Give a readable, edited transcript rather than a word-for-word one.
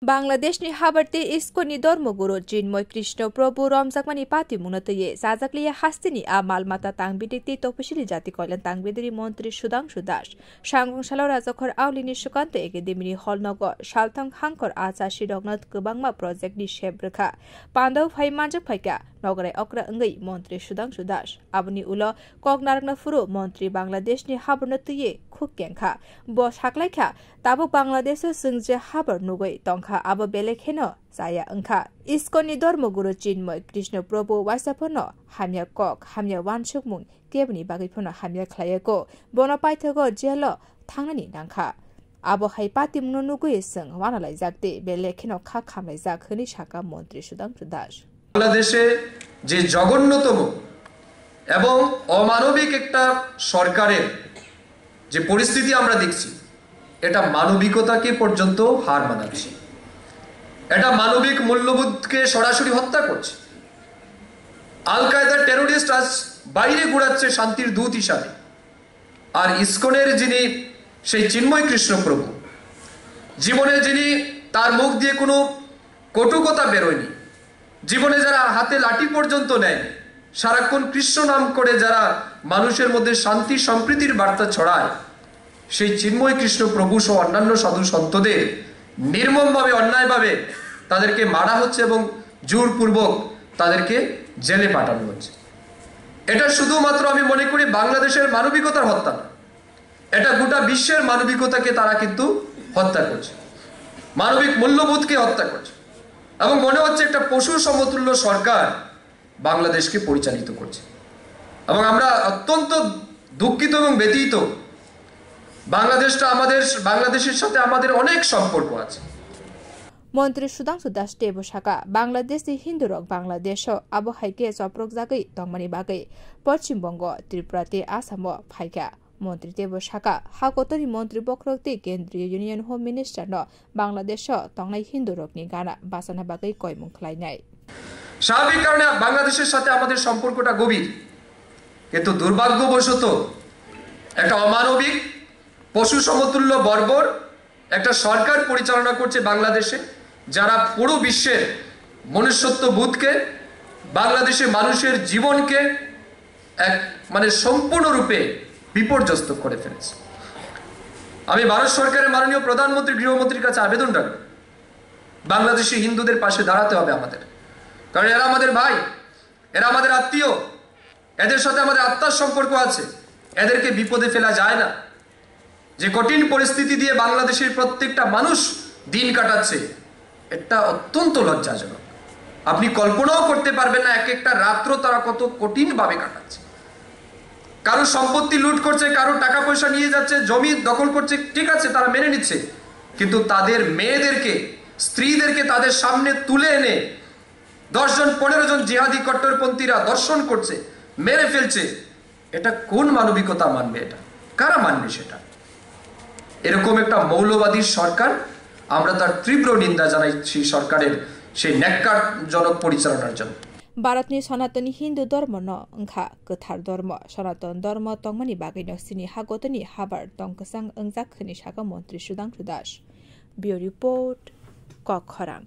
बांग्लादेशनि हाबरते इस्कननि धर्मगुरु चिन्मय कृष्ण प्रभु रमजाकमानि पार्टी मुनतये जाजाकलिया हास्तिनि आ मालमाता तांबिदिकति तपसिलि जाति कल्याण तांबिदिरि मन्त्री सुधांशु दास सांगंशालाव राजखर आवलिनि सुकान्त एकाडेमिनि हलनगर सालथां हांखर आचा सिरगनाथ गोबांमा प्रजेक्टनि सेब्रोखा पान्डव फाइ मानजक फाइका नगराय अक्रा अंगै मन्त्री सुधांशु दास आबनि उल कगनारगना फुरु मन्त्री बांग्लादेशनि हाबरनतये खुक्याखा बस हाक्लायखा ताबो बांग्लादेश जोंजे हाबर नुगै तंखा आब बेलेखेनो जाया अंखा इस्कननि धर्मगुरु चिन्मय कृष्ण प्रभु वाइसाफोरनो हामिया कक हामिया वानसुकमुं केबनि बागैफोरनो हामिया ख्लायको बनपाइथगो जेल थांनानि नांखा आब हाइ पाति मुनो नुगै जों वानालाय जागते बेलेखेनो खा खामलाय जाखोनि साका मन्त्री सुधांशु दास বাংলাদেশে যে জঘন্যতম এবং অমানবিক একটা সরকারের যে পরিস্থিতি আমরা দেখছি এটা মানবিকতাকে পর্যন্ত হার মানাচ্ছে এটা মানবিক মূল্যবোধকে সরাসরি হত্যা করছে আল কায়দার টেররিস্ট আজ বাইরে ঘোরাচ্ছে শান্তির দূত হিসাবে আর ইসকনের যিনি সেই চিন্ময় কৃষ্ণ প্রভু জীবনে যিনি তার মুখ দিয়ে কোনো কটুকতা বেরোয়নি জীবনে যারা হাতে লাঠি পর্যন্ত নেয় সারাক্ষণ কৃষ্ণ নাম করে যারা মানুষের মধ্যে শান্তি সম্প্রীতির বার্তা ছড়ায় সেই চিন্ময় কৃষ্ণ প্রভু সহ অন্যান্য সাধু সন্তদের নির্মমভাবে অন্যায়ভাবে তাদেরকে মারা হচ্ছে এবং জোরপূর্বক তাদেরকে জেলে পাঠানো হচ্ছে এটা শুধুমাত্র আমি মনে করি বাংলাদেশের মানবিকতার হত্যা না এটা গোটা বিশ্বের মানবিকতাকে তারা কিন্তু হত্যা করছে মানবিক মূল্যবোধকে হত্যা করছে এবং মনে হচ্ছে একটা পশু সমতুল্য সরকার বাংলাদেশকে পরিচালিত করছে এবং আমরা অত্যন্ত দুঃখিত এবং ব্যথিত বাংলাদেশের সাথে আমাদের অনেক সম্পর্ক আছে मन्त्री सुधांशु दास टेबो साका बांग्लादेशनि हिन्दू रक बांग्लादेश आबो हाइके चप्रक जागै तंगमानि बागै पश्चिम बंग त्रिपुराते आसाम फाइका मन्त्री टेबो साका हाकोतनि मन्त्री बक्रक्ति केन्द्रीय युनियन होम मिनिस्टर न बांग्लादेश तंगनाय हिन्दू रकनि गाना बासना बागै कयमुं खलायनाय স্বাভাবিক কারণে বাংলাদেশের সাথে আমাদের সম্পর্কটা গভীর কিন্তু দুর্ভাগ্যবশত একটা অমানবিক পশু সমতুল্য বর্বর একটা সরকার পরিচালনা করছে বাংলাদেশে যারা পুরো বিশ্বের মনুষ্যত্ববোধকে বাংলাদেশের মানুষের জীবনকে এক মানে সম্পূর্ণরূপে বিপর্যস্ত করে ফেলেছে আমি ভারত সরকারের মাননীয় প্রধানমন্ত্রী গৃহমন্ত্রীর কাছে আবেদন রাখব বাংলাদেশি হিন্দুদের পাশে দাঁড়াতে হবে আমাদের কারণ এরা আমাদের ভাই এরা আমাদের আত্মীয় এদের সাথে আমাদের আত্মার সম্পর্ক আছে এদেরকে বিপদে ফেলা যায় না যে কঠিন পরিস্থিতি দিয়ে বাংলাদেশের প্রত্যেকটা মানুষ দিন কাটাচ্ছে এটা অত্যন্ত লজ্জাজনক আপনি কল্পনাও করতে পারবেন না এক একটা রাত্র তারা কত কঠিন ভাবে কাটাচ্ছে কারো সম্পত্তি লুট করছে কারো টাকা পয়সা নিয়ে যাচ্ছে জমি দখল করছে ঠিক আছে তারা মেনে নিচ্ছে কিন্তু তাদের মেয়েদেরকে স্ত্রীদেরকে তাদের সামনে তুলে এনে 10 জন 15 জন জিহাদি কট্টরপন্থীরা দর্শন করছে মেরে ফেলছে এটা কোন মানবিকতা মানবে এটা কারা মানবে সেটা এরকম একটা মৌলবাদী সরকার আমরা তার তীব্র নিন্দা জানাইছি সরকারের সেই ন্যাক্কারজনক পরিচালনার জন্য भारतनि सनातनी हिन्दू धर्म न अंखा गोथार धर्म सनातन धर्म तंगमानि बागै नसिनि हागतनि हाबार तंकसां अंजाखनि साका मन्त्री सुधांशु दास बियो रिपोर्ट कखरां।